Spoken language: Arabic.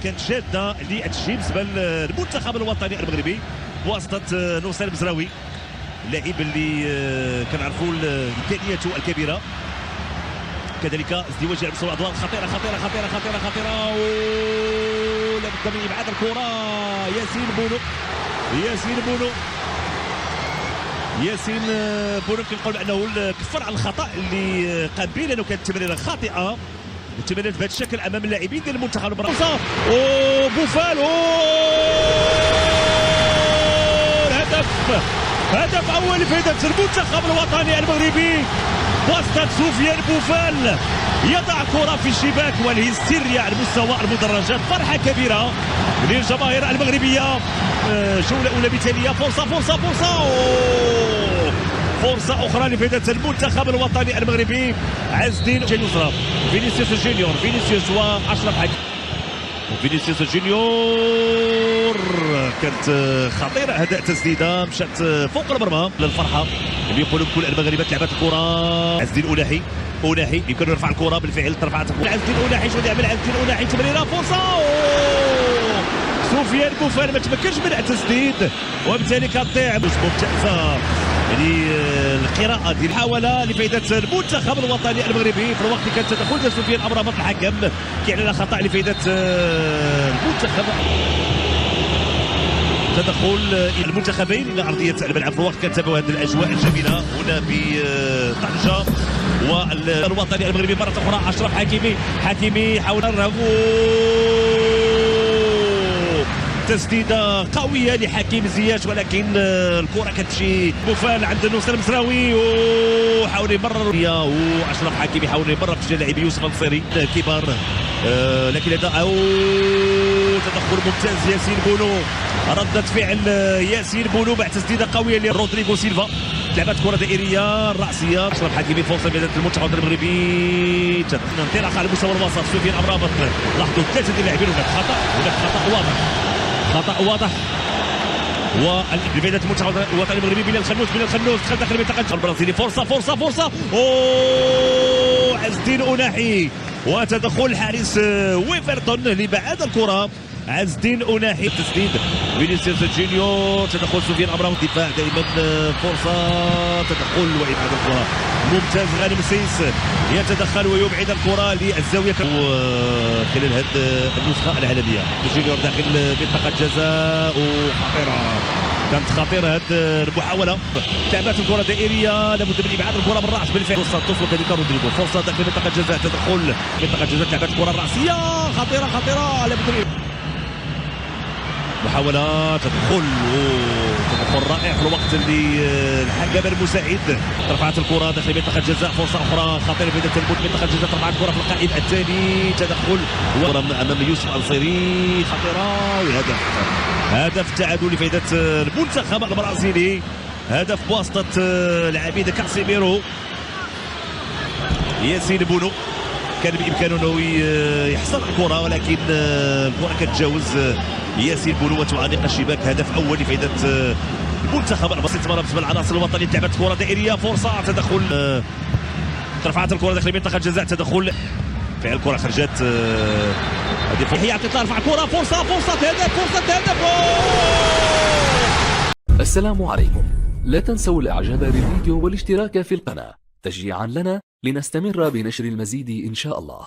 كانت جاده للتشجيع بالنسبه للمنتخب الوطني المغربي بواسطه نوسير مزراوي، اللاعب اللي كنعرفوا امكانياته الكبيره. كذلك ازدواج يلعب صوره ادوار خطيره خطيره خطيره خطيره خطيره، لابد من ابعاد الكره. ياسين بونو، ياسين بونو، ياسين بونو كنقول انه كفر على الخطا اللي قام به، لانه كانت تمريره خاطئه. التمريرات بهذا الشكل امام اللاعبين ديال المنتخب البرازيلي. بوفال، هدف اول لفائده المنتخب الوطني المغربي بواسطه سفيان بوفال. يضع كره في الشباك والهستيريا على مستوى المدرجات. فرحه كبيره للجماهير المغربيه. جوله اولى مثاليه. فرصه فرصه فرصه، فرصه اخرى لفائده المنتخب الوطني المغربي. عز الدين يسرى، فينيسيوس جونيور، فينيسيوس واشرف حكيمي. فينيسيوس جونيور كانت خطيره، اداء تسديده مشات فوق المرمى للفرحه اللي يقولوا كل المغاربه لعبت الكره. عز الدين أوناحي، أوناحي يمكن يرفع الكره بالفعل، ترفعت عز الدين أوناحي. شنو يعمل عز الدين أوناحي؟ تمريره، فرصه. سفيان بوفال ما تمكنش من التسديد وبالتالي كتضيع. ممتازه يعني القراءه ديال محاوله لفائده المنتخب الوطني المغربي في الوقت اللي كان تدخل ديال سفيان امرابط الحكم كيعلن خطا لفائده المنتخب. تدخل المنتخبين الى ارضيه الملعب في الوقت كنتابعوا هذه الاجواء الجميله هنا بطنجه. والوطني المغربي مره اخرى اشرف حكيمي، حكيمي حاول تسديده قويه لحكيم زياش، ولكن الكره كتمشي. بوفال عند نوسير مزراوي وحاول يمرر، واشرف حكيمي حاول يمرر في اللاعب يوسف النصيري كبار، لكن هذا تدخل ممتاز. ياسين بونو، ردة فعل ياسين بونو بعد تسديده قويه لرودريغو سيلفا. لعبت كره دائريه راسيه. اشرف حكيمي فرصه بيد المنتخب المغربي. انطلاقه على مستوى الوسط. سفيان امرابط، لاحظوا ثلاثه ديال اللاعبين. هناك خطا، هناك خطا واضح، خطا واضح. ولفائده المنتخب الوطني المغربي. بلال خنوس، بلال خنوس دخل داخل المنطقه البرازيلي. فرصه فرصه فرصه، عز الدين أوناحي وتدخل الحارس ويفرتون لبعاد الكره. عز الدين أوناحي، تسديد فينيسيوس جونيور، تدخل سفيان امرابط. دفاع دائما فرصه، تدخل وابعاد الكره. ممتاز غانم سيس يتدخل ويبعد الكره للزاويه خلال هذه النسخه العالميه. جونيور داخل منطقه الجزاء وخطيره، كانت خطيره هذه المحاوله. لعبت الكره دائريه، لابد من ابعاد الكره بالراس بالفعل. سانتوس وكذلك رودريغو. فرصه داخل منطقه الجزاء، تدخل منطقه الجزاء. لعبت الكره الراسيه خطيره خطيره، لابد من محاولة. تدخل رائع في الوقت اللي الحكم المساعد. رفعت الكرة داخل منطقة الجزاء. فرصة أخرى خطيرة في منطقة الجزاء. رفعت الكرة في القائم الثاني. تدخل أمام يوسف النصيري، خطيرة وهدف. هدف تعادل لفائدة المنتخب البرازيلي. هدف بواسطة العبيد كاسيميرو. ياسين بونو كان بامكانه انه يحصل الكره، ولكن الكره كتجاوز ياسين بونو وتعانق الشباك. هدف اول لفائده المنتخب البسيط بالنسبه للعناصر الوطنيه. لعبت كره دائريه، فرصه، تدخل. رفعت الكره داخل منطقه الجزاء، تدخل. فعل الكره خرجت. هذه يعطي ترفع كره، فرصه فرصه هدف، فرصه هدف. السلام عليكم، لا تنسوا الاعجاب بالفيديو والاشتراك في القناه تشجيعا لنا لنستمر بنشر المزيد إن شاء الله.